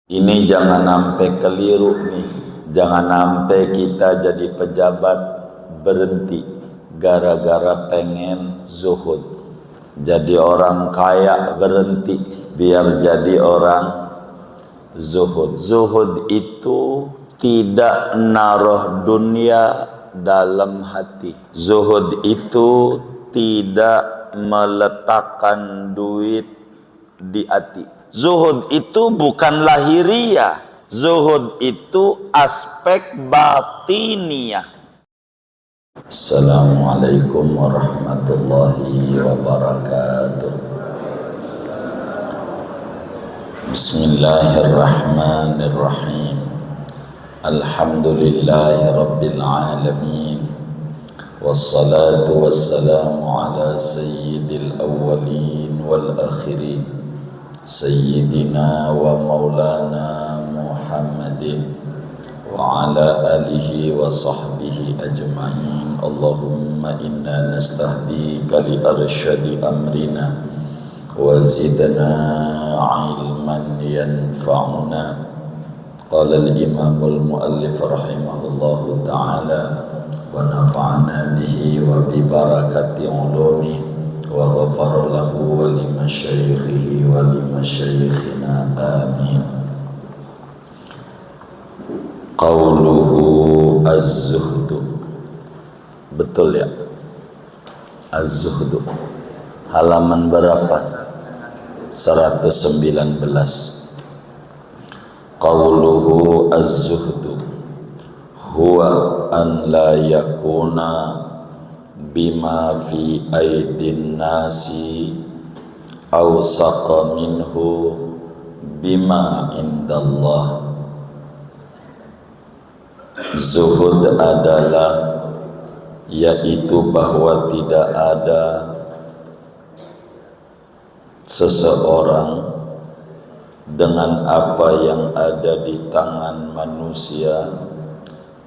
Ini jangan sampai keliru nih. Jangan sampai kita jadi pejabat berhenti gara-gara pengen zuhud. Jadi orang kaya berhenti biar jadi orang zuhud. Zuhud itu tidak naruh dunia dalam hati. Zuhud itu tidak meletakkan duit di hati. Zuhud itu bukan lahiriah. Zuhud itu aspek batiniah. Assalamualaikum warahmatullahi wabarakatuh. Bismillahirrahmanirrahim. Alhamdulillahi rabbil alamin. Wassalatu wassalamu ala sayyidil awwalin wal akhirin, Sayyidina wa maulana Muhammadin wa ala alihi wa sahbihi ajma'in. Allahumma inna nastahdika li arsyadi amrina wa zidna ilman yanfa'una. Qala al-imam al-muallif rahimahullahu ta'ala wa nafa'ana bihi wa bi barakati ulumihi wa ghafara lahu wa li masyayikhihi wa li masyayikhina amin. Qauluhu az-zuhdu, betul ya? Az-zuhdu halaman berapa? 119. Qauluhu az-zuhdu huwa an la yakuna bima fi aidin nasi awsaqa minhu bima indallah. Zuhud adalah yaitu bahwa tidak ada seseorang dengan apa yang ada di tangan manusia,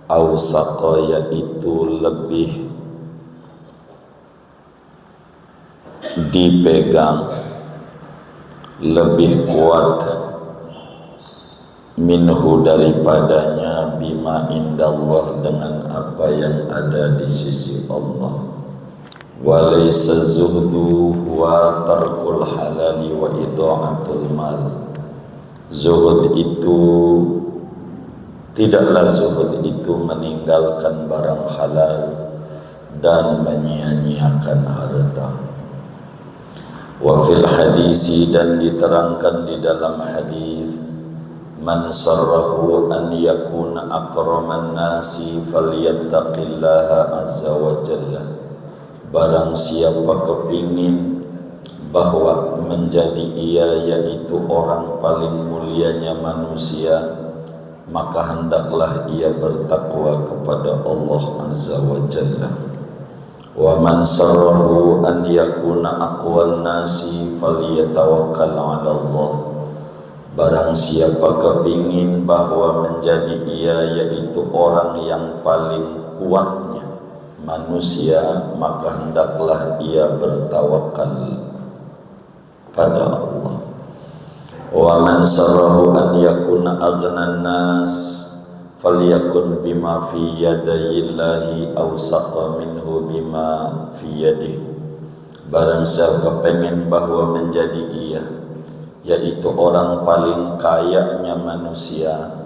awsaqa yaitu lebih dipegang, lebih kuat, minhu daripadanya, bima indallah dengan apa yang ada di sisi Allah. Walaysa zuhdu huwa tarkul halali wa idha'atul mal. Zuhud itu tidaklah zuhud itu meninggalkan barang halal dan menyia-nyiakan harta. Wa fil hadisi, dan diterangkan di dalam hadis, man sarrahu an yakuna akraman nasi falyattaqillaha azza wa jalla. Barang siapa kepingin bahwa menjadi ia yaitu orang paling mulianya manusia, maka hendaklah ia bertakwa kepada Allah azza wa jalla. Wa man sarrahu an yakuna aqwan nasi falyatawakkal 'ala Allah. Barang siapa kepingin bahwa menjadi ia yaitu orang yang paling kuatnya manusia, maka hendaklah ia bertawakal pada Allah. Wa man sarrahu an yakuna aghnan nas falyakun bima fi yadayillahi awsaqa minhu bima fi yadihi. Barang siapa pengen bahwa menjadi ia yaitu orang paling kayanya manusia,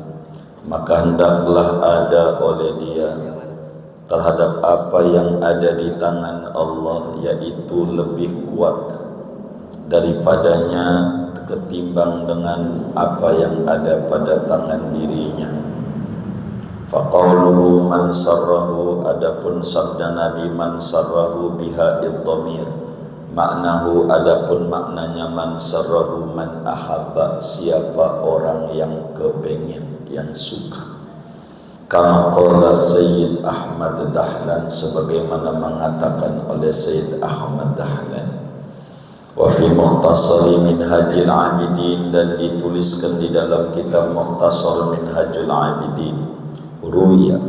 maka hendaklah ada oleh dia terhadap apa yang ada di tangan Allah, yaitu lebih kuat daripadanya ketimbang dengan apa yang ada pada tangan dirinya. Faqauluhu man sarrahu, adapun sabda Nabi man sarrahu biha idhamir, maknahu adapun maknanya man sarrahu man ahabba, siapa orang yang kepengen, yang suka. Kama qala Sayyid Ahmad Dahlan, sebagaimana mengatakan oleh Sayyid Ahmad Dahlan. Wa fi Mukhtasar Minhajul Abidin, dan dituliskan di dalam kitab Mukhtasar Minhajul Abidin, ruya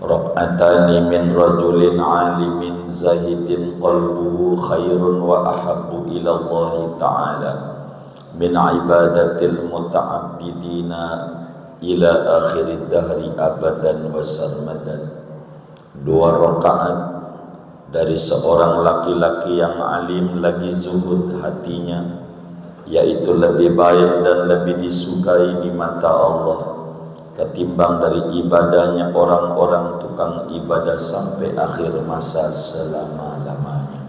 raq'atani min rajulin alimin zahidin qalbuhu khairun wa ahabbu ila Allah ta'ala min ibadatil muta'abbidina ila akhirid dahri abadan wa sarmadan. 2 rakaat dari seorang laki-laki yang alim lagi zuhud hatinya, yaitu lebih baik dan lebih disukai di mata Allah ketimbang dari ibadahnya orang-orang tukang ibadah sampai akhir masa selama-lamanya.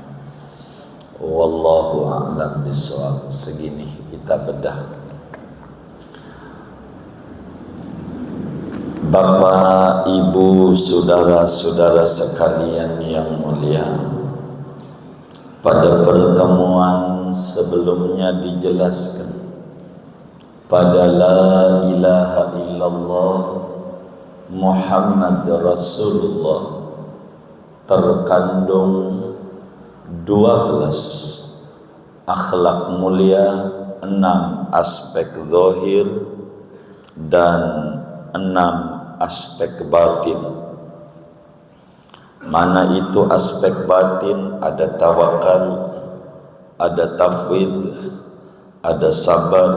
Wallahu a'lam bishawab. Segini kita bedah. Bapak, Ibu, saudara-saudara sekalian yang mulia, pada pertemuan sebelumnya dijelaskan pada la ilaha illallah Muhammad Rasulullah terkandung 12 akhlak mulia, 6 aspek zahir dan 6 aspek batin. Mana itu aspek batin? Ada tawakal, ada tafwid, ada sabar,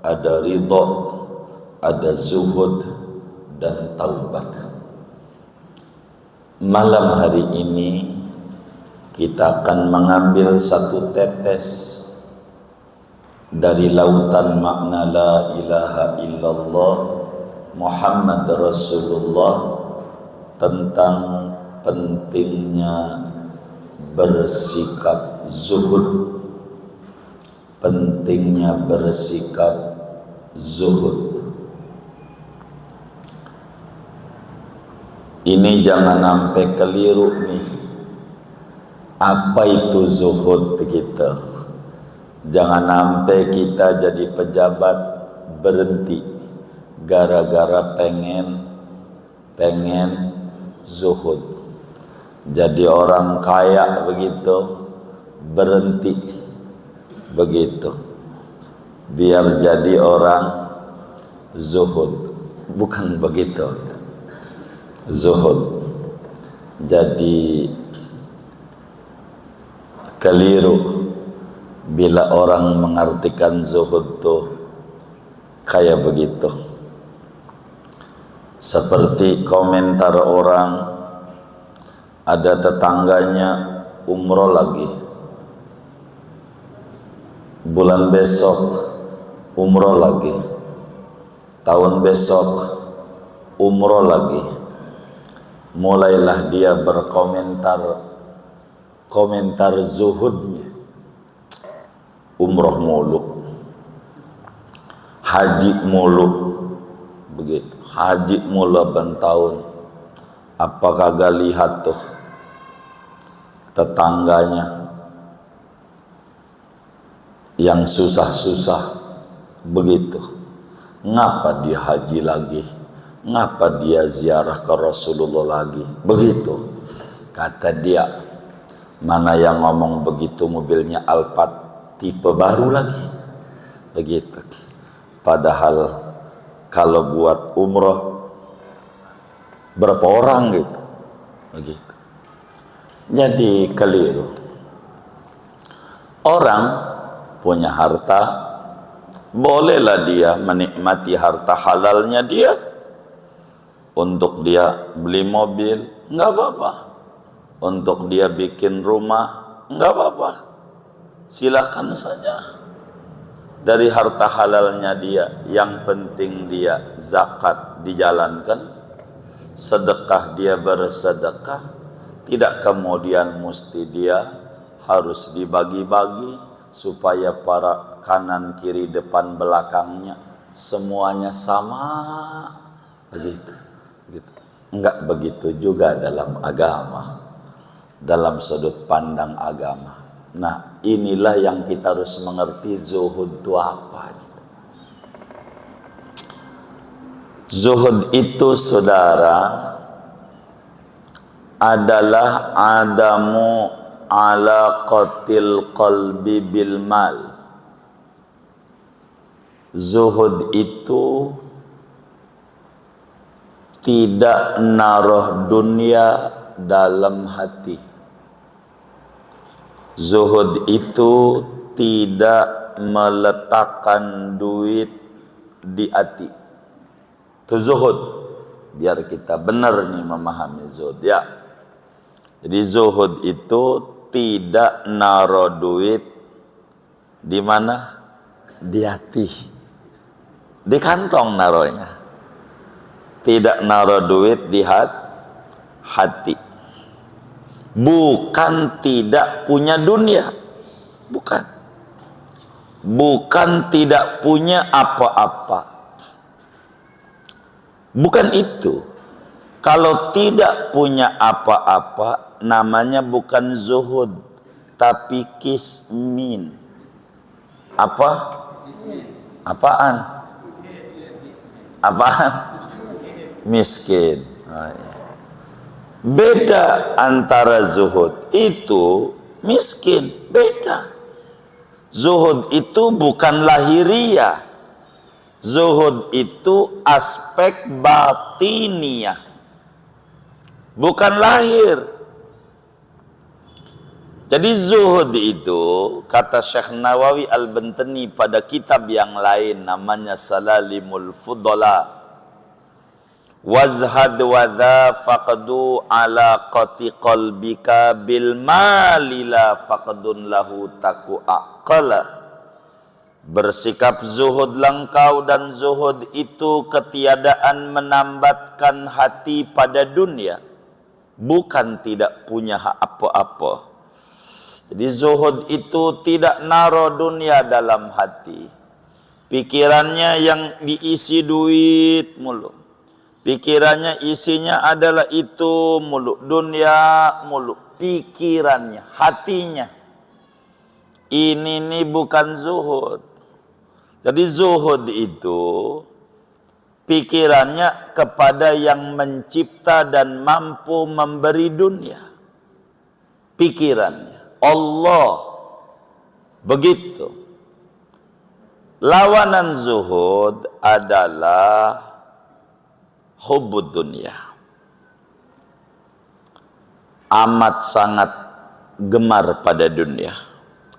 ada ridha, ada zuhud dan taubat. Malam hari ini kita akan mengambil satu tetes dari lautan makna la ilaha illallah Muhammad Rasulullah tentang pentingnya bersikap zuhud, pentingnya bersikap zuhud. Ini jangan sampai keliru nih. Apa itu zuhud kita? Jangan sampai kita jadi pejabat berhenti gara-gara pengen zuhud. Jadi orang kaya begitu, berhenti begitu biar jadi orang zuhud. Bukan begitu zuhud. Jadi keliru bila orang mengartikan zuhud tuh kayak begitu. Seperti komentar orang, ada tetangganya umroh lagi, bulan besok umroh lagi, tahun besok umroh lagi. Mulailah dia komentar zuhudnya. Umroh mulu, haji mulu, begitu. Haji mulu ban tahun. Apa kagak lihat tuh tetangganya yang susah-susah begitu. Ngapa dia haji lagi? Ngapa dia ziarah ke Rasulullah lagi? Begitu. Kata dia, mana yang ngomong begitu mobilnya Alphard tipe baru lagi. Begitu. Padahal kalau buat umroh berapa orang gitu. Begitu. Jadi keliru. Orang punya harta, bolehlah dia menikmati harta halalnya dia. Untuk dia beli mobil, enggak apa-apa. Untuk dia bikin rumah, enggak apa-apa. Silakan saja. Dari harta halalnya dia, yang penting dia zakat dijalankan, sedekah dia bersedekah, tidak kemudian mesti dia harus dibagi-bagi supaya para kanan kiri depan belakangnya semuanya sama. Begitu. Enggak begitu juga dalam agama, dalam sudut pandang agama. Nah, inilah yang kita harus mengerti zuhud itu apa. Zuhud itu, saudara, adalah adamu alaqatil qalbi bil mal. Zuhud itu tidak naruh dunia dalam hati. Zuhud itu tidak meletakkan duit di hati. Itu zuhud. Biar kita benar nih memahami zuhud ya. Jadi zuhud itu tidak naro duit di mana? Di hati. Di kantong naronya. Tidak naro duit di hati. Bukan tidak punya dunia. Bukan. Bukan tidak punya apa-apa. Bukan itu. Kalau tidak punya apa-apa, namanya bukan zuhud, tapi kismin. Apa? Apaan? Apaan? Miskin. Oh, ya. Beda antara zuhud itu miskin. Beda. Zuhud itu bukan lahiriah. Zuhud itu aspek batiniah. Bukan lahir. Jadi zuhud itu, kata Syekh Nawawi Al-Bantani pada kitab yang lain namanya Salalimul Fudala, wazhad wadha faqdu ala qati qalbika bil malila faqdun lahu taku aqala. Bersikap zuhudlah engkau, dan zuhud itu ketiadaan menambatkan hati pada dunia, bukan tidak punya apa-apa. Jadi zuhud itu tidak naro dunia dalam hati. Pikirannya yang diisi duit mulu. Pikirannya isinya adalah itu mulu, dunia mulu. Pikirannya, hatinya. Ini bukan zuhud. Jadi zuhud itu pikirannya kepada yang mencipta dan mampu memberi dunia. Pikirannya Allah. Begitu. Lawanan zuhud adalah hubbud dunia. Amat sangat gemar pada dunia.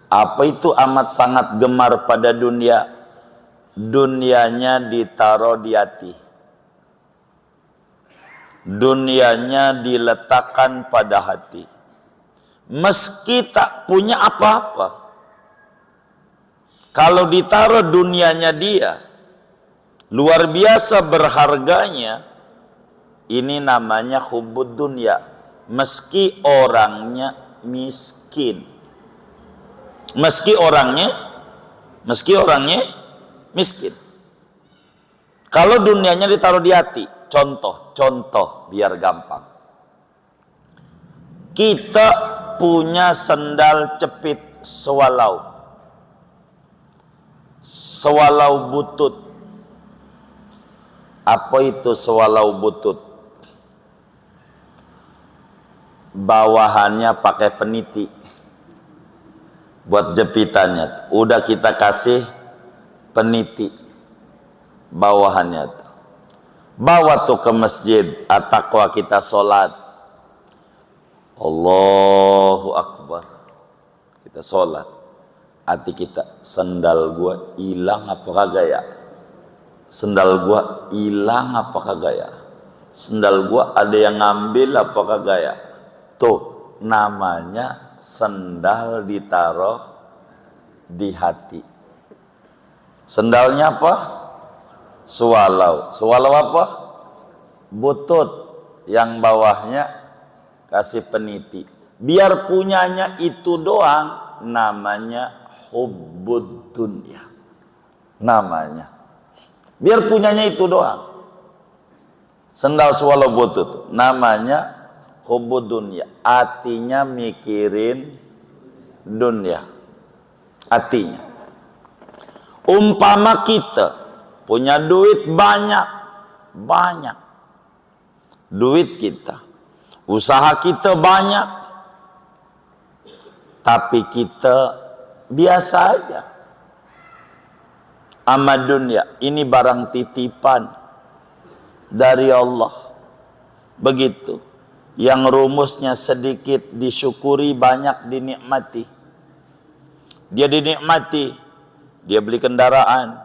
Apa itu amat sangat gemar pada dunia? Dunianya ditaruh di hati. Dunianya diletakkan pada hati. Meski tak punya apa-apa. Kalau ditaruh dunianya dia, luar biasa berharganya, ini namanya hubbud dunia. Meski orangnya miskin. Meski orangnya miskin. Kalau dunianya ditaruh di hati, contoh biar gampang. Kita punya sendal cepit sewalau butut. Apa itu sewalau butut? Bawahannya pakai peniti buat jepitannya. Udah kita kasih peniti bawahannya tuh. Bawa tuh ke masjid, at-taqwa, kita sholat. Allahu Akbar. Kita sholat. Hati kita, sendal gua hilang apa kagak ya? Sendal gua hilang apa kagak ya? Sendal gua ada yang ngambil apa kagak ya? Tuh namanya sendal ditaruh di hati. Sendalnya apa? Sewalau. Sewalau apa? Butut. Yang bawahnya kasih peniti. Biar punyanya itu doang, namanya hubbud dunya. Namanya. Biar punyanya itu doang. Sendal sewalau butut. Namanya hubbud dunya. Artinya mikirin dunia. Artinya. Umpama kita punya duit banyak. Duit kita. Usaha kita banyak. Tapi kita biasa aja. Ama dunia. Ini barang titipan dari Allah. Begitu. Yang rumusnya sedikit disyukuri, banyak dinikmati. Dia dinikmati. dia beli kendaraan,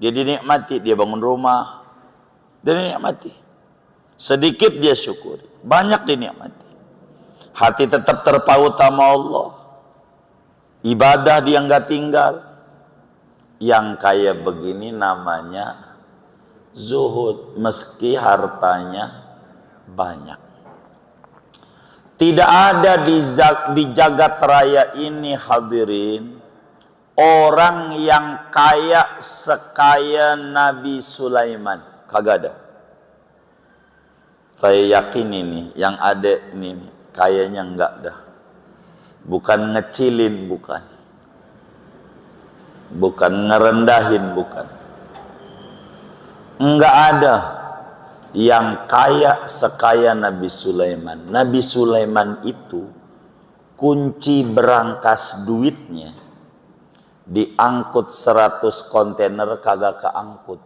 dia dinikmati, dia bangun rumah, dia dinikmati. Sedikit dia syukuri, banyak dinikmati. Hati tetap terpaut sama Allah, ibadah dia nggak tinggal. Yang kayak begini namanya zuhud, meski hartanya banyak. Tidak ada di jagat raya ini hadirin orang yang kaya sekaya Nabi Sulaiman. Kagak ada. Saya yakin ini yang ada ini kayaknya enggak dah. Bukan ngecilin, bukan. Bukan ngerendahin, bukan. Enggak ada yang kaya sekaya Nabi Sulaiman. Nabi Sulaiman itu kunci berangkas duitnya diangkut 100 kontainer kagak keangkut.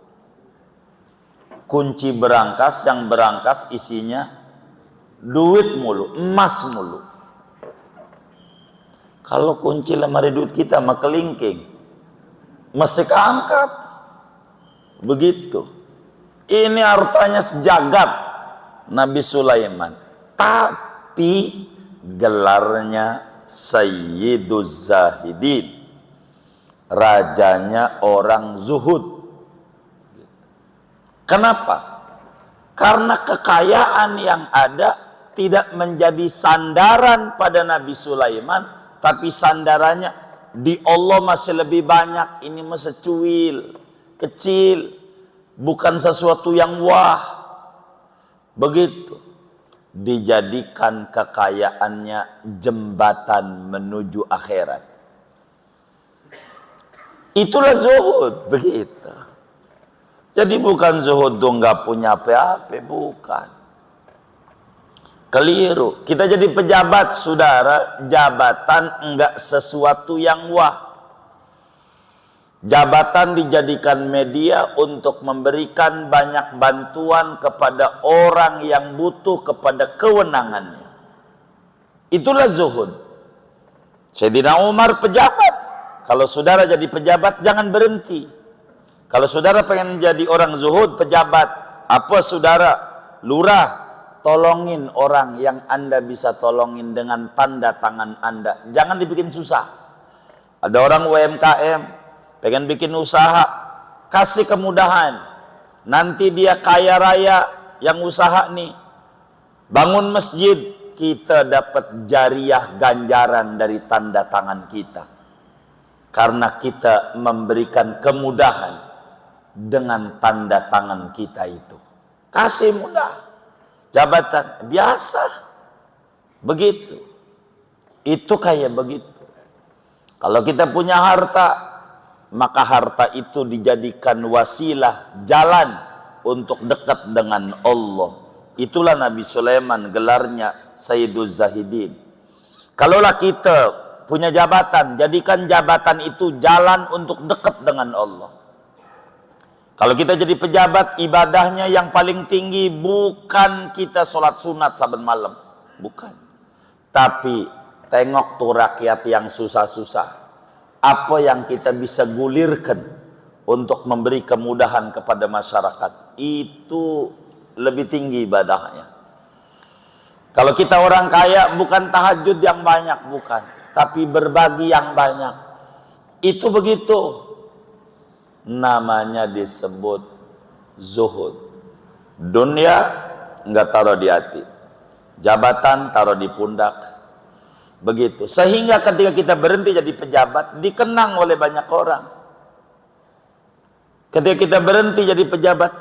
Kunci berangkas, yang berangkas isinya duit mulu, emas mulu. Kalau kunci lemari duit kita mah kelingking, masih keangkat. Begitu. Ini hartanya sejagat Nabi Sulaiman. Tapi gelarnya Sayyiduz Zahidin, rajanya orang zuhud. Kenapa? Karena kekayaan yang ada tidak menjadi sandaran pada Nabi Sulaiman, tapi sandarannya di Allah masih lebih banyak. Ini masih cuil, kecil, bukan sesuatu yang wah. Begitu. Dijadikan kekayaannya jembatan menuju akhirat. Itulah zuhud, begitu. Jadi bukan zuhud tuh nggak punya apa-apa, bukan. Keliru. Kita jadi pejabat, saudara, jabatan enggak sesuatu yang wah. Jabatan dijadikan media untuk memberikan banyak bantuan kepada orang yang butuh kepada kewenangannya. Itulah zuhud. Sayyidina Umar pejabat. Kalau saudara jadi pejabat, jangan berhenti. Kalau saudara pengen jadi orang zuhud, pejabat, apa saudara, lurah, tolongin orang yang Anda bisa tolongin dengan tanda tangan Anda. Jangan dibikin susah. Ada orang UMKM, pengen bikin usaha, kasih kemudahan. Nanti dia kaya raya yang usaha nih, bangun masjid, kita dapat jariah ganjaran dari tanda tangan kita. Karena kita memberikan kemudahan dengan tanda tangan kita itu. Kasih mudah. Jabatan biasa. Begitu. Itu kayak begitu. Kalau kita punya harta, maka harta itu dijadikan wasilah, jalan untuk dekat dengan Allah. Itulah Nabi Sulaiman, gelarnya Sayyiduz Zahidin. Kalaulah kita punya jabatan, jadikan jabatan itu jalan untuk dekat dengan Allah. Kalau kita jadi pejabat, ibadahnya yang paling tinggi bukan kita sholat sunat saben malam, bukan. Tapi tengok tuh rakyat yang susah-susah, apa yang kita bisa gulirkan untuk memberi kemudahan kepada masyarakat, itu lebih tinggi ibadahnya. Kalau kita orang kaya, bukan tahajud yang banyak, bukan, tapi berbagi yang banyak. Itu begitu. Namanya disebut zuhud. Dunia nggak taruh di hati, jabatan taruh di pundak. Begitu. Sehingga ketika kita berhenti jadi pejabat, dikenang oleh banyak orang. Ketika kita berhenti jadi pejabat,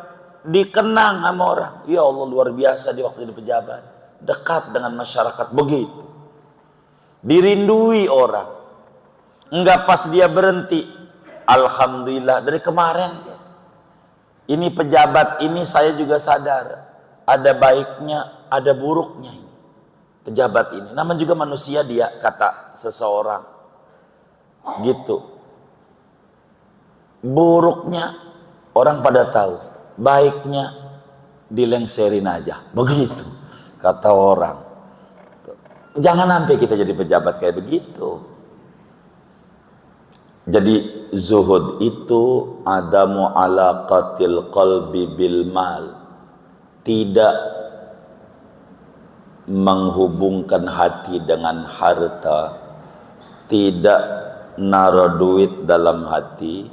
dikenang sama orang. Ya Allah, luar biasa di waktu jadi pejabat, dekat dengan masyarakat. Begitu. Dirindui orang. Enggak pas dia berhenti, alhamdulillah, dari kemarin ini pejabat ini saya juga sadar ada baiknya, ada buruknya ini. Pejabat ini, namanya juga manusia dia, kata seseorang. Gitu. Buruknya orang pada tahu, baiknya dilengserin aja. Begitu kata orang. Jangan sampai kita jadi pejabat kayak begitu. Jadi zuhud itu adamu alaqatil qalbi bil mal, tidak menghubungkan hati dengan harta, tidak naruh duit dalam hati.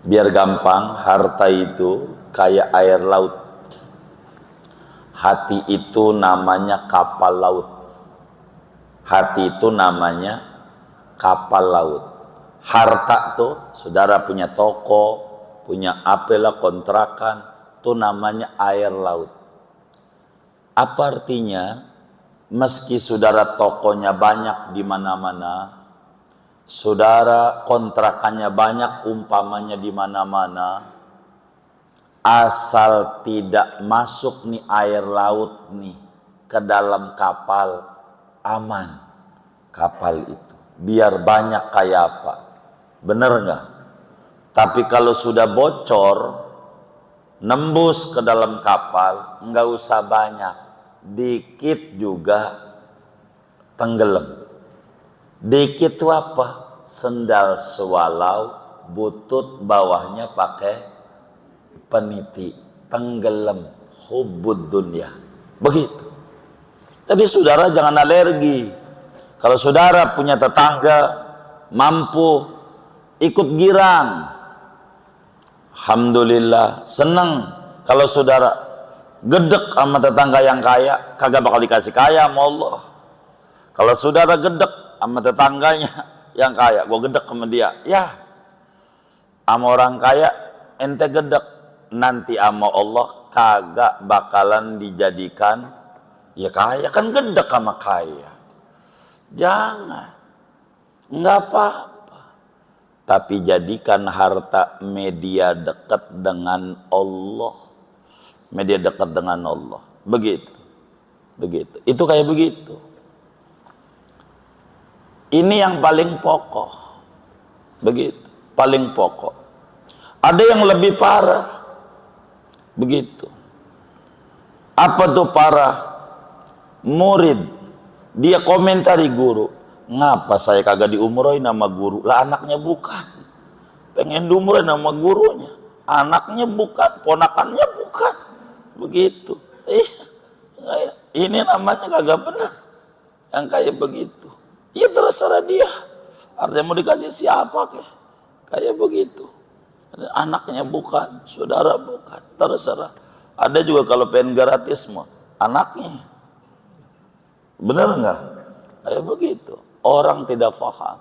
Biar gampang, harta itu kayak air laut, hati itu namanya kapal laut. Hati itu namanya kapal laut. Harta tuh, saudara punya toko, punya apalah kontrakan, itu namanya air laut. Apa artinya? Meski saudara tokonya banyak di mana-mana, saudara kontrakannya banyak umpamanya di mana-mana, asal tidak masuk nih air laut nih ke dalam kapal, aman kapal itu. Biar banyak kayak apa, bener nggak? Tapi kalau sudah bocor, nembus ke dalam kapal, nggak usah banyak, dikit juga tenggelam. Dikit itu apa? Sendal sewalau, butut bawahnya pakai peniti, tenggelam. Hubbud dunya, begitu. Jadi saudara jangan alergi. Kalau saudara punya tetangga mampu, ikut girang, alhamdulillah, senang. Kalau saudara gedek sama tetangga yang kaya, kagak bakal dikasih kaya sama Allah. Kalau saudara gedek sama tetangganya yang kaya, gua gedek sama dia, ya sama orang kaya ente gedek, nanti sama Allah kagak bakalan dijadikan ya kaya, kan gedek sama kaya. Jangan, nggak apa-apa, tapi jadikan harta media dekat dengan Allah, media dekat dengan Allah, begitu, begitu. Itu kayak begitu. Ini yang paling pokok, begitu, paling pokok. Ada yang lebih parah, begitu. Apa tuh parah? Murid, dia komentari guru, ngapa saya kagak diumrohin sama guru? Lah anaknya bukan, pengen diumrohin sama gurunya, anaknya bukan, ponakannya bukan, begitu. Ini namanya kagak benar, yang kayak begitu. Ya terserah dia, artinya mau dikasih siapa kayak begitu. Anaknya bukan, saudara bukan, terserah. Ada juga kalau pengen gratis mah anaknya, bener nggak? Kayak begitu. Orang tidak paham.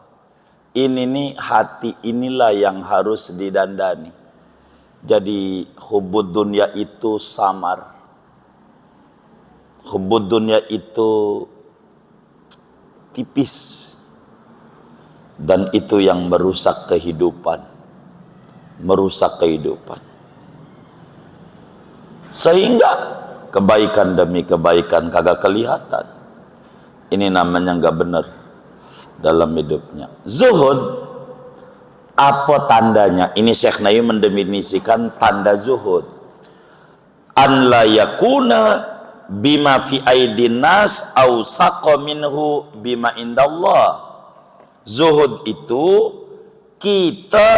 Ini nih hati inilah yang harus didandani. Jadi hubbud dunya itu samar. Hubbud dunya itu tipis, dan itu yang merusak kehidupan, merusak kehidupan, sehingga kebaikan demi kebaikan kagak kelihatan. Ini namanya nggak benar dalam hidupnya. Zuhud, apa tandanya? Ini Syekh Nawawi mendefinisikan tanda zuhud. An la yakuna bima fi aidin nas awsaqa minhu bima indallah. Zuhud itu kita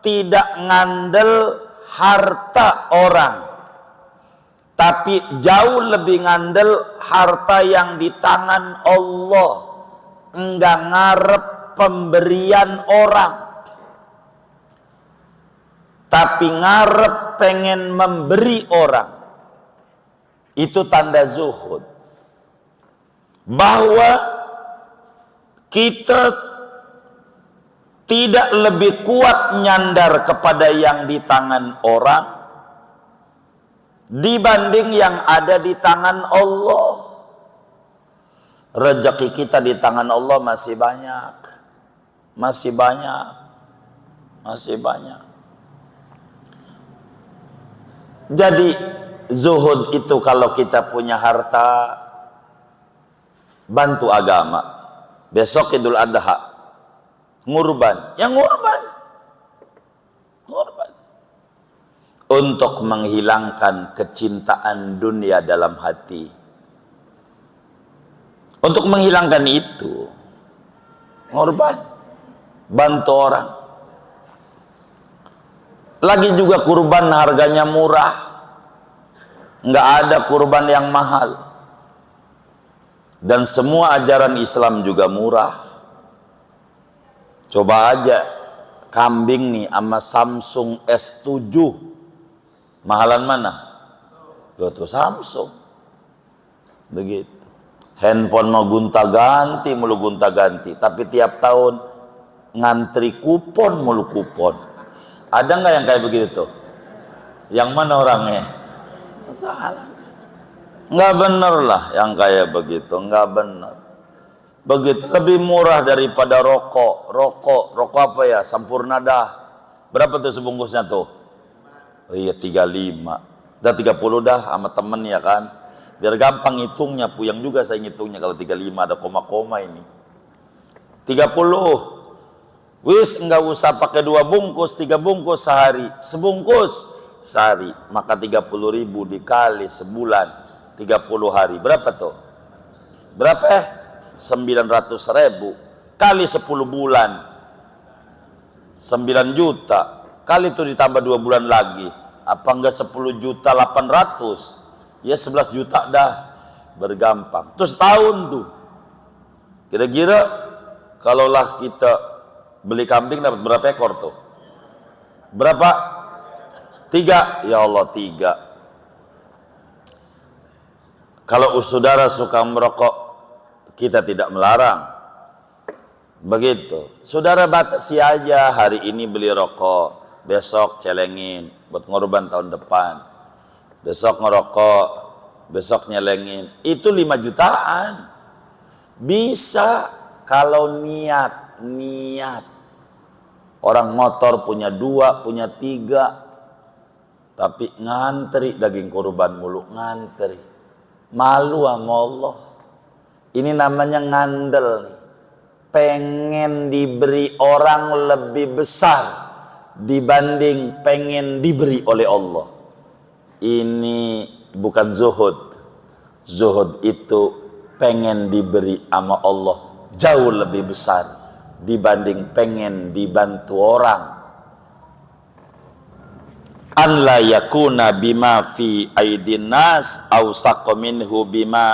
tidak ngandel harta orang, tapi jauh lebih ngandel harta yang di tangan Allah. Enggak ngarep pemberian orang, tapi ngarep pengen memberi orang. Itu tanda zuhud. Bahwa kita tidak lebih kuat nyandar kepada yang di tangan orang dibanding yang ada di tangan Allah. Rezeki kita di tangan Allah masih banyak. Masih banyak. Masih banyak. Jadi zuhud itu kalau kita punya harta, bantu agama. Besok Idul Adha, ngurban, yang ngurban, ngurban, untuk menghilangkan kecintaan dunia dalam hati. Untuk menghilangkan itu, ngurban. bantu orang. Lagi juga kurban harganya murah, nggak ada kurban yang mahal. Dan semua ajaran Islam juga murah. Coba aja kambing nih sama Samsung S7, mahalan mana? Loh tuh Samsung. Begitu. Handphone mau gonta-ganti, mulu gonta-ganti, tapi tiap tahun ngantri kupon mulu kupon. Ada nggak yang kayak begitu tuh? Yang mana orangnya? Salah. Nggak bener lah yang kayak begitu, nggak bener. Begitu lebih murah daripada rokok. Rokok apa ya? Sampurna dah. Berapa tuh sebungkusnya tuh? Oh iya 35. Dah 30 dah sama temen ya kan. Biar gampang hitungnya, puyang juga saya ngitungnya kalau 35 ada koma-koma ini. 30. Wis nggak usah pakai 2 bungkus, 3 bungkus sehari. Sebungkus sehari, maka 30.000 dikali sebulan. 30 hari, berapa tuh? Berapa 900.000 kali 10 bulan 9 juta, kali itu ditambah 2 bulan lagi, apa enggak 10.800.000? Ya 11 juta dah, bergampang. Terus tahun tuh kira-kira kalaulah kita beli kambing dapat berapa ekor tuh? Berapa? 3. Ya Allah 3. Kalau saudara suka merokok, kita tidak melarang. Begitu. Saudara batasi aja, hari ini beli rokok, besok celengin buat ngorban tahun depan. Besok ngerokok, besok nyelengin. Itu 5 jutaan. Bisa kalau niat. Orang motor punya 2, punya 3, tapi ngantri daging kurban mulu, ngantri. Malu sama Allah. Ini namanya ngandel nih. Pengen diberi orang lebih besar dibanding pengen diberi oleh Allah. Ini bukan zuhud. Zuhud itu pengen diberi sama Allah jauh lebih besar dibanding pengen dibantu orang. An la yakuna bima fi aidin nas awsaqo minhu bima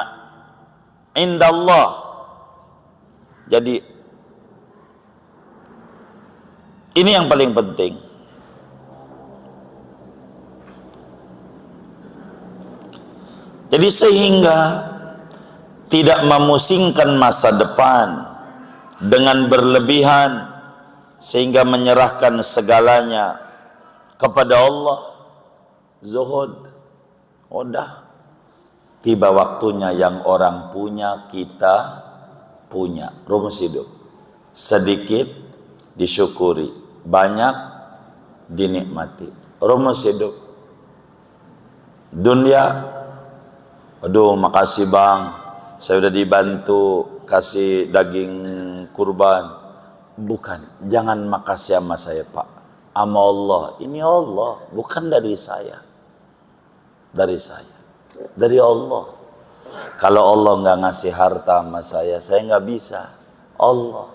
indallah. Jadi ini yang paling penting. Jadi sehingga tidak memusingkan masa depan dengan berlebihan sehingga menyerahkan segalanya kepada Allah. Zuhud. Udah. Tiba waktunya yang orang punya, kita punya. Rumus hidup. Sedikit disyukuri, banyak dinikmati. Rumus hidup. Dunia, aduh makasih bang, saya udah dibantu kasih daging kurban. Bukan, jangan makasih sama saya pak, sama Allah. Ini Allah, bukan dari saya. Dari saya, dari Allah. Kalau Allah nggak ngasih harta sama saya nggak bisa. Allah.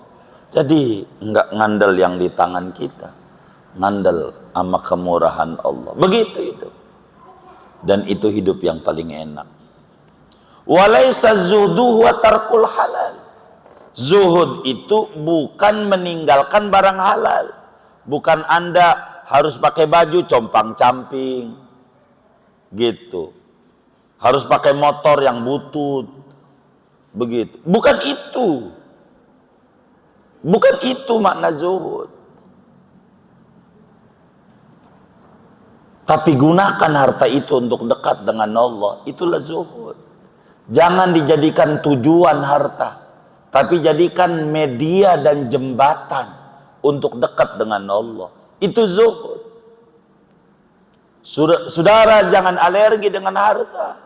Jadi nggak ngandel yang di tangan kita, ngandel sama kemurahan Allah. Begitu hidup. Dan itu hidup yang paling enak. Walaysa zuhdu wa tarkul halal. Zuhud itu bukan meninggalkan barang halal. Bukan Anda harus pakai baju compang-camping gitu. Harus pakai motor yang butut. Begitu. Bukan itu. Bukan itu makna zuhud. Tapi gunakan harta itu untuk dekat dengan Allah. Itulah zuhud. Jangan dijadikan tujuan harta, tapi jadikan media dan jembatan untuk dekat dengan Allah. Itu zuhud. Saudara jangan alergi dengan harta.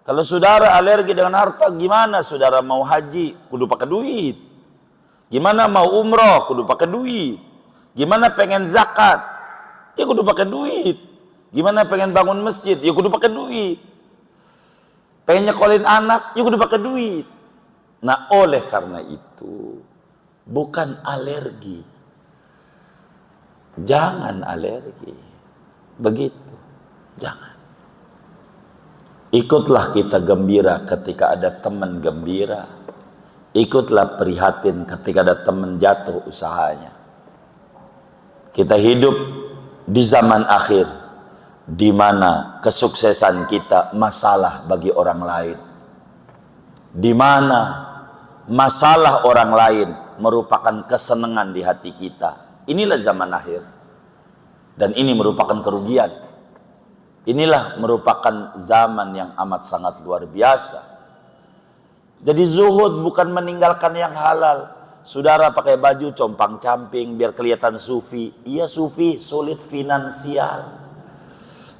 Kalau saudara alergi dengan harta, gimana saudara mau haji? Kudu pakai duit. Gimana mau umroh? Kudu pakai duit. Gimana pengen zakat? Ya kudu pakai duit. Gimana pengen bangun masjid? Ya kudu pakai duit. Pengen nyekolin anak? Ya kudu pakai duit. Nah oleh karena itu, bukan alergi, Jangan alergi. Begitu. Jangan. Ikutlah kita gembira ketika ada teman gembira. Ikutlah prihatin ketika ada teman jatuh usahanya. Kita hidup di zaman akhir, di mana kesuksesan kita masalah bagi orang lain. Di mana masalah orang lain merupakan kesenangan di hati kita. Inilah zaman akhir. Dan ini merupakan kerugian. Inilah merupakan zaman yang amat sangat luar biasa. Jadi zuhud bukan meninggalkan yang halal. Saudara pakai baju compang-camping biar kelihatan sufi. Iya sufi, sulit finansial.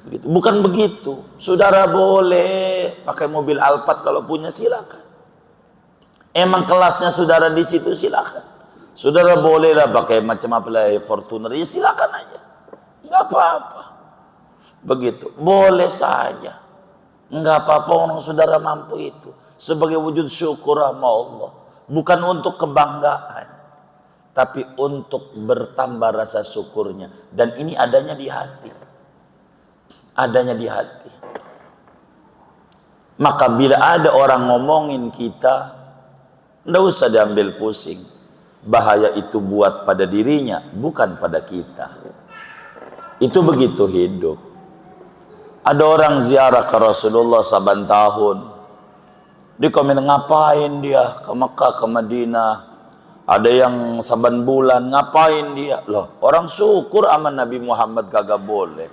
Begitu. Bukan begitu. Saudara boleh pakai mobil Alphard kalau punya, silakan. Emang kelasnya saudara di situ, silakan. Saudara bolehlah pakai macam apa Fortuner, ya silakan aja. Enggak apa-apa. Begitu. Boleh saja. Enggak apa-apa orang saudara mampu itu. Sebagai wujud syukur sama Allah. Bukan untuk kebanggaan. Tapi untuk bertambah rasa syukurnya. Dan ini adanya di hati. Adanya di hati. Maka bila ada orang ngomongin kita, enggak usah diambil pusing. Bahaya itu buat pada dirinya, bukan pada kita. Itu begitu hidup. Ada orang ziarah ke Rasulullah saban tahun. Dia komen ngapain dia ke Mekah, ke Madinah. Ada yang saban bulan ngapain dia. Loh, orang syukur sama Nabi Muhammad kagak boleh.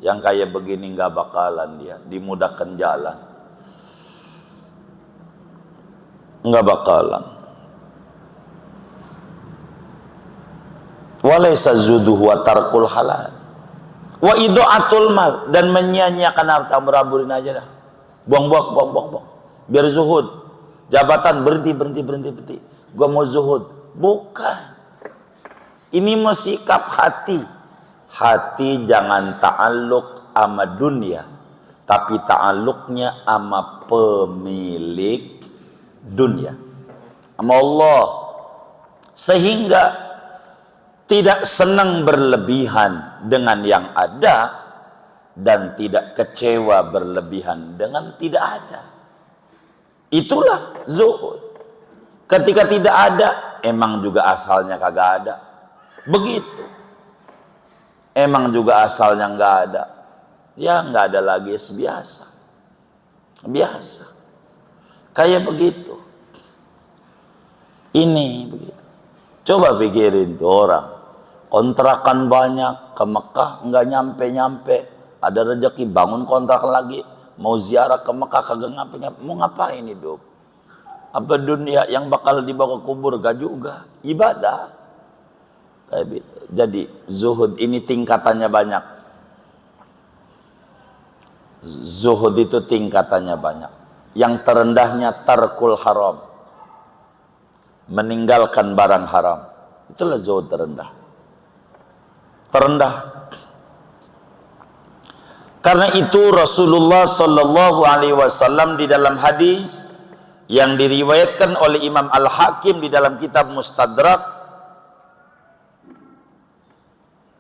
Yang kayak begini nggak bakalan dia dimudahkan jalan. Nggak bakalan. Walaysa zuduhu wa tarkul halal. Wa idha'atul mal, dan menyia-nyiakan harta, beramburin aja dah. Buang. Biar zuhud. Jabatan berhenti. Gua mau zuhud. Bukan. Ini mau sikap hati. Hati jangan ta'alluq sama dunia, tapi ta'alluqnya sama pemilik dunia, sama Allah. Sehingga tidak senang berlebihan dengan yang ada dan tidak kecewa berlebihan dengan tidak ada. Itulah zuhud. Ketika tidak ada, emang juga asalnya kagak ada. Begitu. Emang juga asalnya nggak ada. Ya nggak ada lagi, biasa. Biasa. Kayak begitu. Ini begitu. Coba pikirin tuh orang. Kontrakan banyak ke Mekah nggak nyampe. Ada rezeki bangun kontrakan lagi, mau ziarah ke Mekah kagak nyampe. Mau ngapain hidup? Apa dunia yang bakal dibawa ke kubur? Gak juga. Ibadah. Kayak gitu. Jadi zuhud ini tingkatannya banyak. Zuhud itu tingkatannya banyak. Yang terendahnya tarkul haram, meninggalkan barang haram. Itulah zuhud terendah. Terendah. Karena itu Rasulullah Sallallahu Alaihi Wasallam di dalam hadis yang diriwayatkan oleh Imam Al-Hakim di dalam kitab Mustadrak,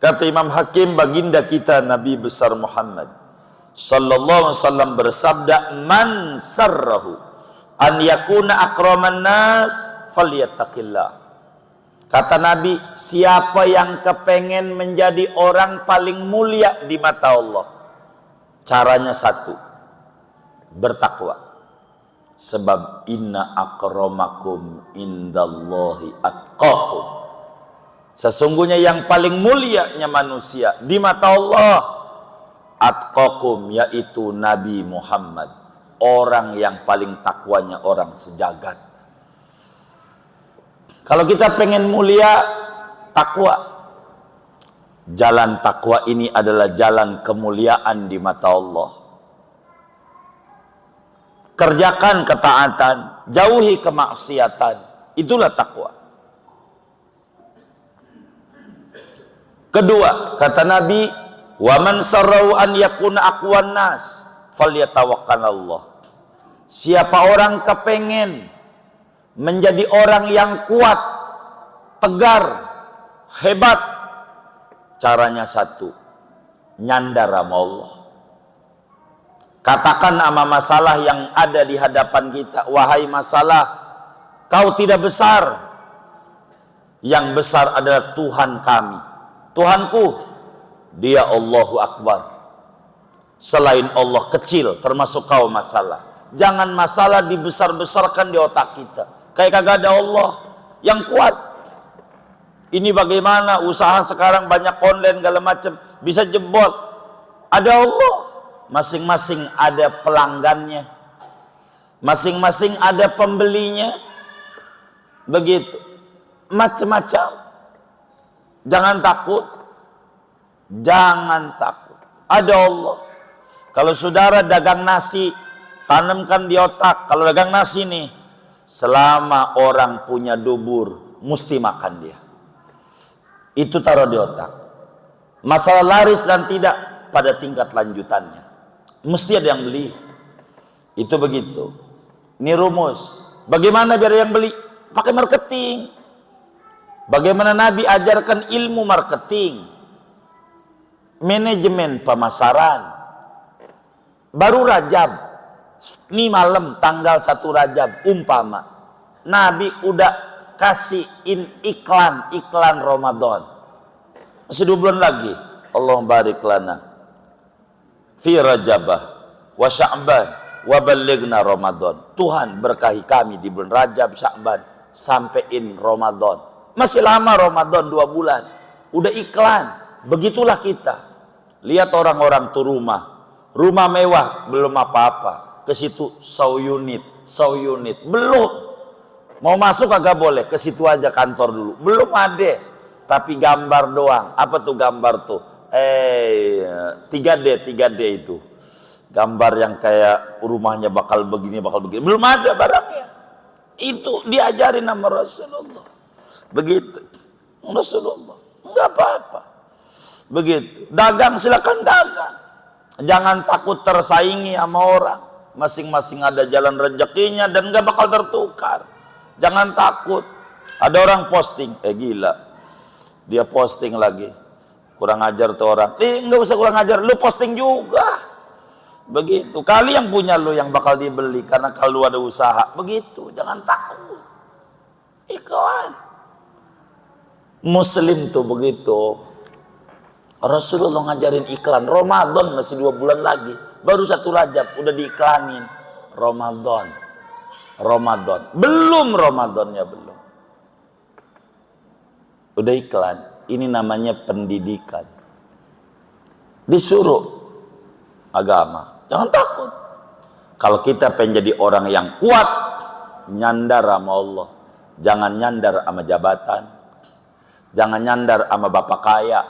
kata Imam Hakim, baginda kita Nabi besar Muhammad Sallallahu Alaihi Wasallam bersabda, man sarrahu an yakuna akraman nas falyattaqillah. Kata Nabi, siapa yang kepengen menjadi orang paling mulia di mata Allah, caranya satu, bertakwa. Sebab inna akramakum indallahi atqakum. Sesungguhnya yang paling mulianya manusia di mata Allah, atqakum, yaitu Nabi Muhammad, orang yang paling takwanya orang sejagat. Kalau kita pengen mulia, takwa. Jalan takwa ini adalah jalan kemuliaan di mata Allah. Kerjakan ketaatan, jauhi kemaksiatan. Itulah takwa. Kedua, kata Nabi, wa man sarrahu an yakuna aqwan nas falyatawakkalallah. Siapa orang kepengen menjadi orang yang kuat, tegar, hebat, Caranya satu, nyandar sama Allah. Katakan sama masalah yang ada di hadapan kita, wahai masalah, kau tidak besar. Yang besar adalah Tuhan kami. Tuhanku, dia Allahu Akbar. Selain Allah kecil, termasuk kau masalah. Jangan masalah dibesar-besarkan di otak kita. Kayak kagak ada Allah yang kuat. Ini bagaimana usaha sekarang banyak online segala macam, bisa jebol. Ada Allah. Masing-masing ada pelanggannya, masing-masing ada pembelinya, begitu, macam-macam. Jangan takut, jangan takut. Ada Allah. Kalau saudara dagang nasi, tanamkan di otak. Kalau dagang nasi nih, selama orang punya dubur, mesti makan dia. Itu taruh di otak. Masalah laris dan tidak pada tingkat lanjutannya. Mesti ada yang beli. Itu begitu. Ini rumus. Bagaimana biar yang beli? Pakai marketing. Bagaimana Nabi ajarkan ilmu marketing, manajemen pemasaran. Baru Rajab, ini malam tanggal 1 Rajab, umpama Nabi udah kasih iklan Ramadan. Masih 2 bulan lagi. Allahumma barik lana fi Rajabah wa Sya'ban wa ballighna Ramadan. Tuhan berkahi kami di bulan Rajab, Sya'ban, sampein Ramadan. Masih lama Ramadan, 2 bulan. Udah iklan. Begitulah kita. Lihat orang-orang tuh rumah mewah, belum apa-apa. Ke situ saw unit, belum. Mau masuk agak boleh, ke situ aja kantor dulu. Belum ada. Tapi gambar doang. Apa tuh gambar tuh? 3D itu. Gambar yang kayak rumahnya bakal begini. Belum ada barangnya. Itu diajarin sama Rasulullah. Begitu. Rasulullah. Enggak apa-apa. Begitu. Dagang silakan dagang. Jangan takut tersaingi sama orang. Masing-masing ada jalan rezekinya dan enggak bakal tertukar. Jangan takut. Ada orang posting. Gila. Dia posting lagi. Kurang ajar tuh orang. Enggak usah kurang ajar, lu posting juga. Begitu. Kali yang punya lu yang bakal dibeli karena kalau ada usaha. Begitu. Jangan takut. Iklan. Muslim tuh begitu. Rasulullah ngajarin iklan. Ramadan masih 2 bulan lagi. Baru 1 Rajab udah diiklanin. Ramadan. Belum Ramadannya belum. Udah iklan. Ini namanya pendidikan. Disuruh agama. Jangan takut. Kalau kita pengen jadi orang yang kuat, nyandar sama Allah. Jangan nyandar sama jabatan. Jangan nyandar sama bapak kaya.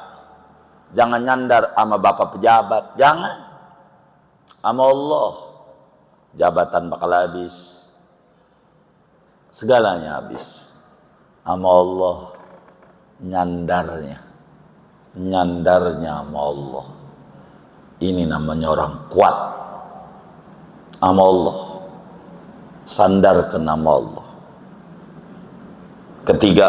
Jangan nyandar sama bapak pejabat. Jangan. Sama Allah. Jabatan bakal habis. Segalanya habis. Sama Allah. Nyandarnya sama Allah. Ini namanya orang kuat sama Allah. Sandar ke nama Allah. Ketiga,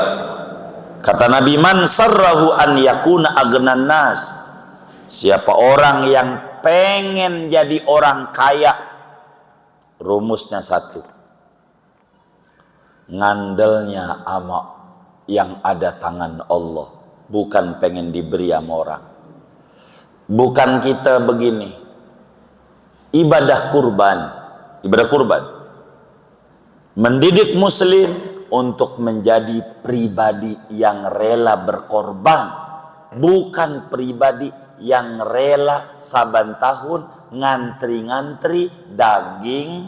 kata Nabi, man sarrahu an yakuna agnan nas. Siapa orang yang pengen jadi orang kaya, rumusnya satu, ngandelnya sama yang ada tangan Allah, bukan pengen diberi sama orang. Bukan kita begini, ibadah kurban, mendidik muslim untuk menjadi pribadi yang rela berkorban, bukan pribadi yang rela saban tahun ngantri-ngantri daging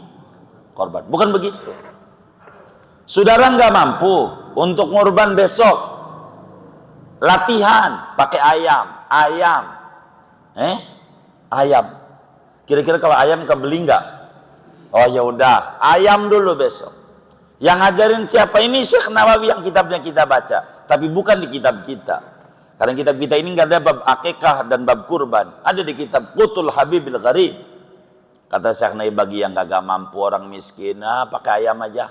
korban. Bukan begitu. Saudara nggak mampu untuk ngorban besok, latihan pakai ayam. Kira-kira kalau ayam kebeli nggak? Oh ya udah, ayam dulu besok. Yang ngajarin siapa? Ini Syekh Nawawi yang kitabnya kita baca, tapi bukan di kitab kita. Karena kitab kita ini nggak ada bab akikah dan bab kurban, ada di kitab Qutul Habibil Gharib. Kata Syekh Nawawi, bagi yang nggak mampu, orang miskin, pakai ayam aja,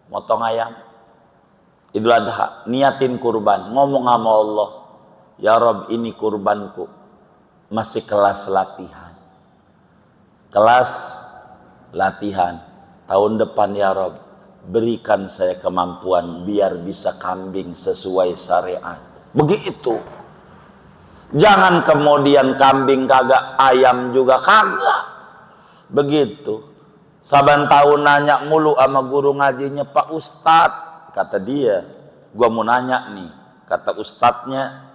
motong ayam. Idul Adha, niatin kurban, ngomong sama Allah, Ya Rob, ini kurbanku, masih kelas latihan. Kelas latihan. Tahun depan ya Rob, berikan saya kemampuan biar bisa kambing sesuai syariat. Begitu. Jangan kemudian kambing kagak, ayam juga kagak. Begitu. Saban tahun nanya mulu sama guru ngajinya, Pak Ustadz, kata dia, gua mau nanya nih, kata ustadznya,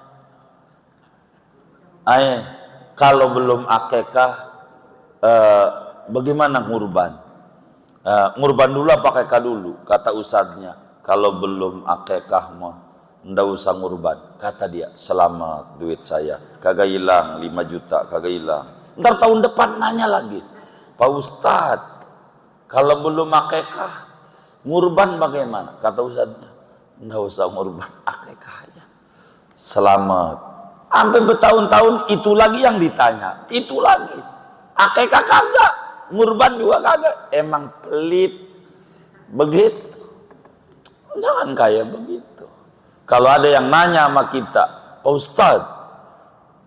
kalau belum akekah, bagaimana ngurban? Ngurban dulu apa akekah dulu? Kata ustadznya, kalau belum akekah mah ndak usah ngurban. Kata dia, selamat duit saya, kagak hilang 5 juta, kagak hilang. Ntar tahun depan nanya lagi, Pak Ustadz, kalau belum akekah ngurban bagaimana? Kata ustadznya, ndak usah ngurban, akekah aja. Selamat. Sampai bertahun-tahun itu lagi yang ditanya, itu lagi. Akekah kagak, ngurban juga kagak. Emang pelit begitu. Jangan kayak begitu. Kalau ada yang nanya sama kita, Pak Ustadz,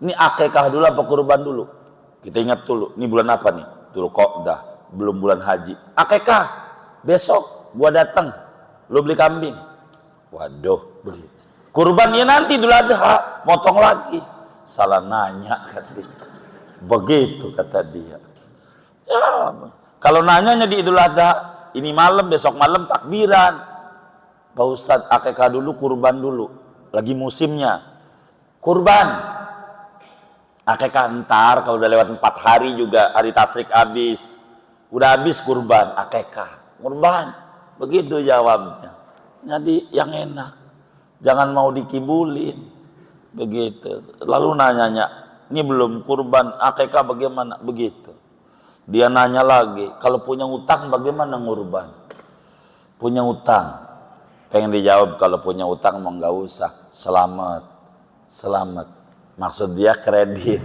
ini akekah dulu apa kurban dulu? Kita ingat dulu, ini bulan apa nih? Dulu kok dah, belum bulan haji. Akekah, besok gua datang, lu beli kambing. Waduh, begitu. Kurbannya nanti Idul Adha, motong lagi. Salah nanya kata dia. Begitu kata dia. Ya, kalau nanyanya di Idul Adha, ini malam, besok malam takbiran. Pak Ustadz, akekah dulu, kurban dulu. Lagi musimnya. Kurban. Akekah ntar, kalau udah lewat 4 hari juga, hari tasrik habis. Udah habis kurban, akekah. Kurban. Begitu jawabnya. Jadi yang enak. Jangan mau dikibulin. Begitu. Lalu nanyanya, ini belum kurban, akekah bagaimana? Begitu. Dia nanya lagi, kalau punya utang bagaimana ngurban? Punya utang. Pengen dijawab, kalau punya utang mau nggak usah. Selamat. Selamat. Maksud dia kredit.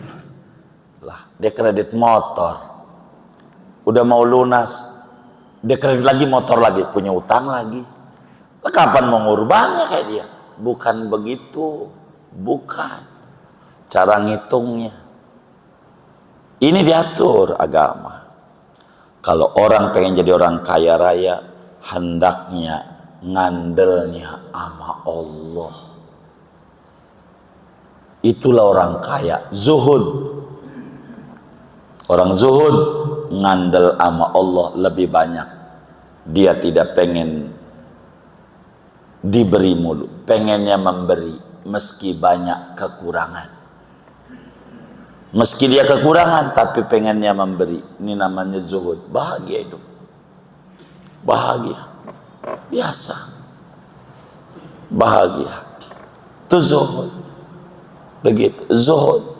Lah, dia kredit motor. Udah mau lunas. Dia kredit lagi motor lagi, punya utang lagi. Lah, kapan mau ngurbannya kayak dia? Bukan begitu. Bukan. Cara ngitungnya. Ini diatur agama. Kalau orang pengen jadi orang kaya raya, hendaknya ngandelnya sama Allah. Itulah orang kaya, zuhud. Orang zuhud ngandel sama Allah lebih banyak. Dia tidak pengen diberi mulu, pengennya memberi meski banyak kekurangan. Meski dia kekurangan tapi pengennya memberi. Ini namanya zuhud. Bahagia hidup. Bahagia. Biasa. Bahagia. Itu zuhud. Begitu. Zuhud.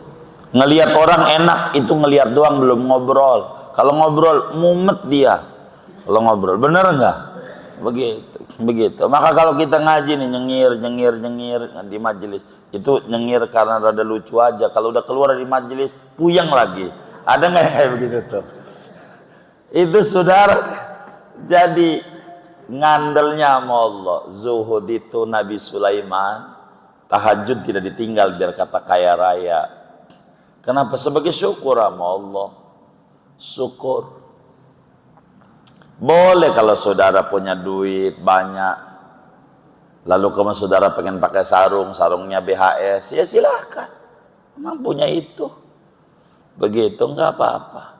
Ngelihat orang enak itu ngelihat doang, belum ngobrol. Kalau ngobrol mumet dia. Kalau ngobrol bener nggak? Begitu. Begitu. Maka kalau kita ngaji nih nyengir di majelis, itu nyengir karena rada lucu aja. Kalau udah keluar dari majelis puyeng lagi. Ada nggak yang kayak begitu tuh? Itu saudara jadi ngandelnya sama Allah. Zuhud itu Nabi Sulaiman tahajud tidak ditinggal biar kata kaya raya. Kenapa? Sebagai syukur sama Allah. Syukur. Boleh kalau saudara punya duit banyak, lalu kamu saudara pengen pakai sarung, sarungnya BHS, ya silahkan. Memang punya itu. Begitu, nggak apa-apa.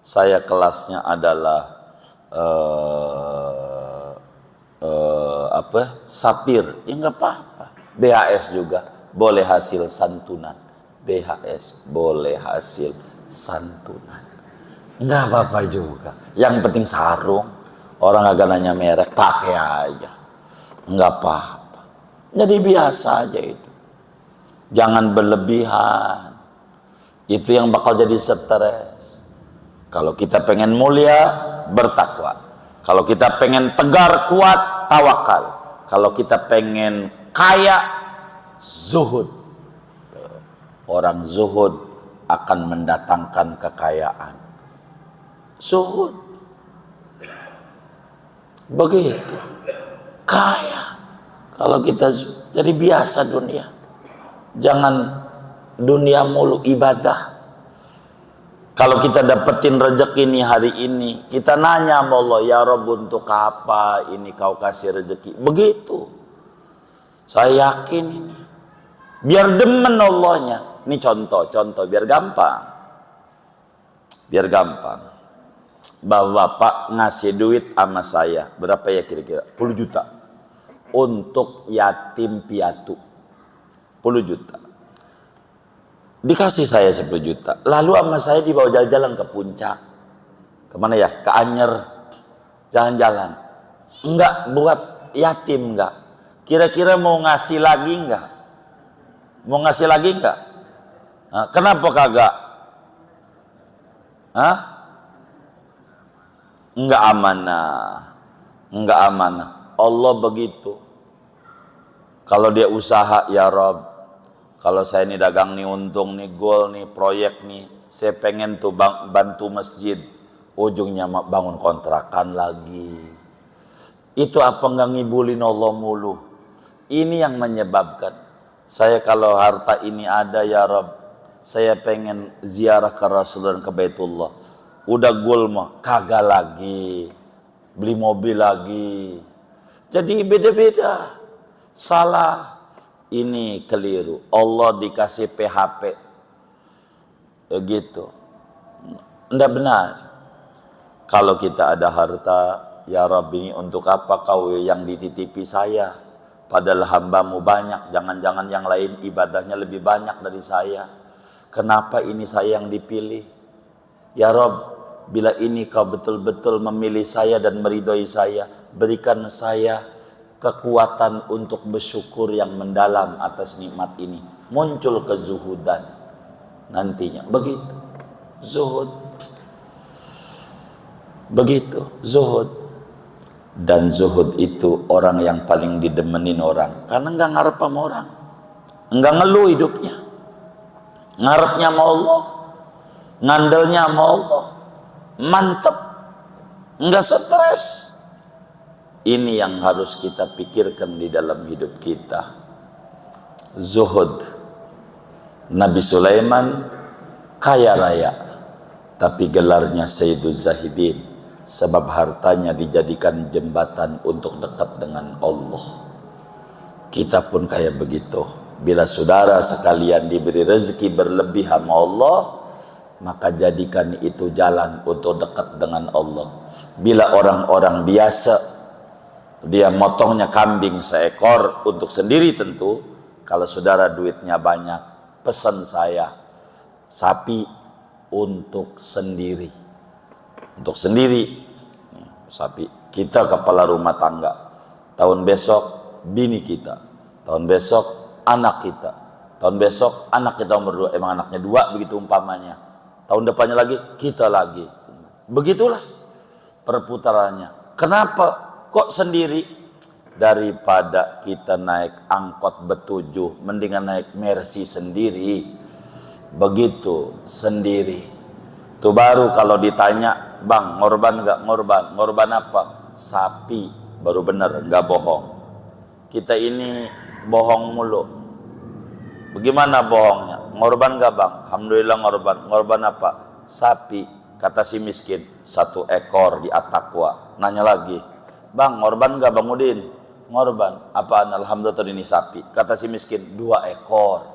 Saya kelasnya adalah sapir, ya nggak apa-apa. BHS juga boleh hasil santunan. BHS boleh hasil santunan. Nggak apa-apa juga. Yang penting sarung. Orang agak nanya merek, pakai aja. Nggak apa-apa. Jadi biasa aja itu. Jangan berlebihan. Itu yang bakal jadi stres. Kalau kita pengen mulia, bertakwa. Kalau kita pengen tegar, kuat, tawakal. Kalau kita pengen kaya, zuhud. Orang zuhud akan mendatangkan kekayaan. Zuhud. Begitu. Kaya. Kalau kita jadi biasa dunia. Jangan dunia mulu, ibadah. Kalau kita dapetin rezeki ini hari ini, kita nanya sama Allah, ya Rabb, untuk apa ini kau kasih rezeki? Begitu. Saya yakin ini. Biar demen Allahnya. Ini contoh biar gampang. Biar gampang. Bapak ngasih duit sama saya. Berapa ya kira-kira? 10 juta. Untuk yatim piatu. 10 juta. Dikasih saya 10 juta. Lalu sama saya dibawa jalan-jalan ke puncak. Kemana ya? Ke Anyer. Jalan-jalan. Enggak buat yatim enggak. Kira-kira mau ngasih lagi enggak? Mau ngasih lagi enggak? Nah, kenapa kagak? Hah? Enggak amanah. Enggak amanah. Allah begitu. Kalau dia usaha, ya Rob, kalau saya ini dagang nih, untung nih, gol nih, proyek nih, saya pengen tuh bantu masjid, ujungnya bangun kontrakan lagi. Itu apa enggak ngibulin Allah mulu? Ini yang menyebabkan saya kalau harta ini ada, ya Rob, saya pengen ziarah ke Rasul dan ke Baitullah. Udah gol mah kagak lagi, beli mobil lagi. Jadi beda-beda. Salah. Ini keliru. Allah dikasih PHP. Begitu. Tidak benar. Kalau kita ada harta, ya Rabbi, untuk apa kau yang dititipi saya? Padahal hambamu banyak. Jangan-jangan yang lain ibadahnya lebih banyak dari saya. Kenapa ini saya yang dipilih? Ya Rabb, bila ini kau betul-betul memilih saya dan meridhoi saya, berikan saya kekuatan untuk bersyukur yang mendalam atas nikmat ini. Muncul kezuhudan nantinya. Begitu. Zuhud. Begitu. Zuhud. Dan zuhud itu orang yang paling didemenin orang. Karena enggak ngarep sama orang. Enggak ngeluh hidupnya. Ngarepnya sama Allah. Ngandelnya sama Allah. Mantep. Enggak stres. Ini yang harus kita pikirkan di dalam hidup kita. Zuhud. Nabi Sulaiman kaya raya, tapi gelarnya Sayyiduz Zahidin, sebab hartanya dijadikan jembatan untuk dekat dengan Allah. Kita pun kayak begitu. Bila saudara sekalian diberi rezeki berlebih sama Allah, maka jadikan itu jalan untuk dekat dengan Allah. Bila orang-orang biasa, dia motongnya kambing seekor untuk sendiri tentu. Kalau saudara duitnya banyak, pesan saya sapi untuk sendiri. Untuk sendiri. Sapi. Kita kepala rumah tangga. Tahun besok bini kita. Tahun besok anak kita. Tahun besok anak kita umur 2. Emang anaknya 2 begitu umpamanya. Tahun depannya lagi kita lagi. Begitulah perputarannya. Kenapa kok sendiri? Daripada kita naik angkot betujuh, mendingan naik Mercy sendiri. Begitu, sendiri. Itu baru kalau ditanya, bang, ngorban gak? Ngorban. Ngorban apa? Sapi. Baru bener, gak bohong. Kita ini bohong mulu. Bagaimana bohongnya? Ngorban gak bang? Alhamdulillah ngorban. Ngorban apa? Sapi. Kata si miskin, 1 ekor di At-Taqwa. Nanya lagi, bang, ngorban gak Bang Udin? Ngorban. Apaan? Alhamdulillah ini sapi. Kata si miskin, 2 ekor.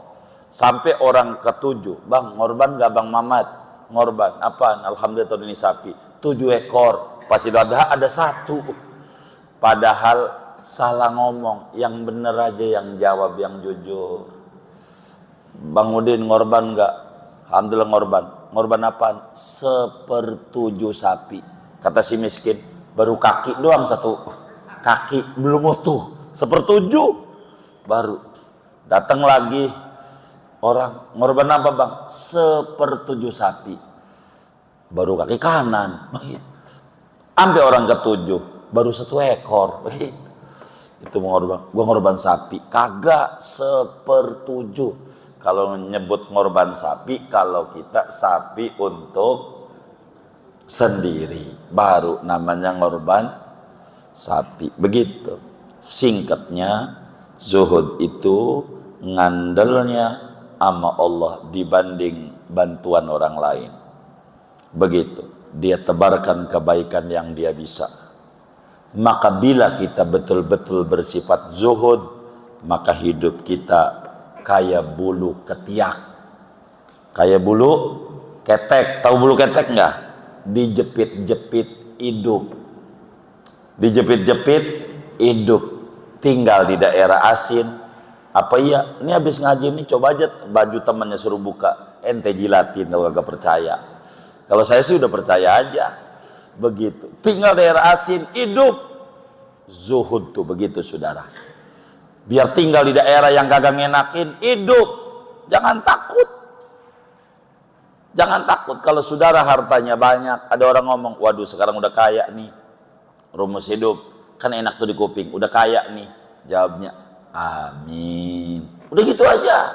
Sampai orang ke-7, bang, ngorban gak Bang Mamat? Ngorban. Apaan? Alhamdulillah ini sapi. 7 ekor. Pas Idul Adha ada 1. Padahal salah ngomong. Yang bener aja yang jawab, yang jujur. Bang Udin ngorban gak? Alhamdulillah ngorban. Ngorban apaan? 1/7 sapi. Kata si miskin, baru kaki doang 1 kaki, belum utuh. 1/7 baru. Datang lagi orang, ngorban apa bang? 1/7 sapi. Baru kaki kanan. Sampai orang ke-7 baru 1 ekor. Itu ngorban. Gua ngorban sapi. Kagak 1/7. Kalau nyebut ngorban sapi, kalau kita sapi untuk sendiri, baru namanya ngorban sapi. Begitu. Singkatnya, zuhud itu ngandelnya sama Allah dibanding bantuan orang lain. Begitu, dia tebarkan kebaikan yang dia bisa. Maka bila kita betul-betul bersifat zuhud, maka hidup kita kayak bulu ketiak, kayak bulu ketek. Tahu bulu ketek enggak? Dijepit-jepit hidup, dijepit-jepit hidup, tinggal di daerah asin. Apa iya? Ini habis ngaji nih, coba aja baju temannya suruh buka, ente jilatin kalau gak percaya. Kalau saya sih udah percaya aja. Begitu, tinggal daerah asin, hidup. Zuhud tuh begitu saudara. Biar tinggal di daerah yang kagak ngenakin, hidup. Jangan takut. Jangan takut kalau saudara hartanya banyak. Ada orang ngomong, waduh sekarang udah kaya nih, rumus hidup kan enak tuh di kuping, udah kaya nih. Jawabnya, amin. Udah gitu aja.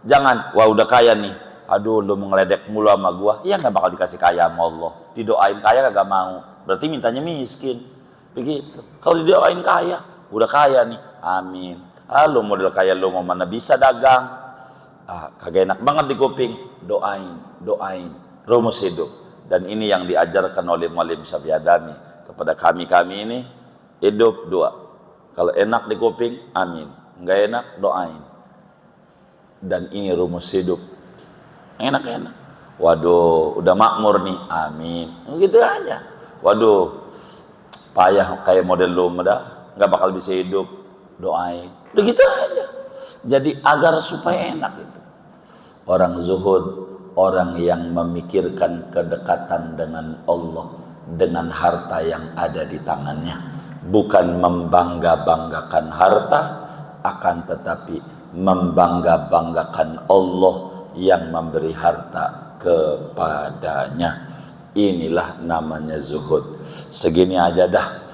Jangan, wah udah kaya nih, aduh lu mau ngeledek mulu sama gua, ya nggak bakal dikasih kaya sama Allah. Didoain kaya kagak mau, berarti mintanya miskin. Begitu. Kalau didoain kaya, udah kaya nih, amin. Lu model kaya lu mau mana bisa dagang. Kagak enak banget di kuping. Doain, doain, rumus hidup. Dan ini yang diajarkan oleh Muallim Syafi'i Adami kepada kami ini. Hidup doa. Kalau enak di kuping, amin. Enggak enak, doain. Dan ini rumus hidup. Enak-enak. Waduh, udah makmur nih, amin. Gitu aja. Waduh, payah kayak model lu dah, nggak bakal bisa hidup. Doain. Udah gitu aja. Jadi agar supaya enak itu. Orang zuhud, orang yang memikirkan kedekatan dengan Allah dengan harta yang ada di tangannya, bukan membangga-banggakan harta, akan tetapi membangga-banggakan Allah yang memberi harta kepadanya. Inilah namanya zuhud. Segini aja dah.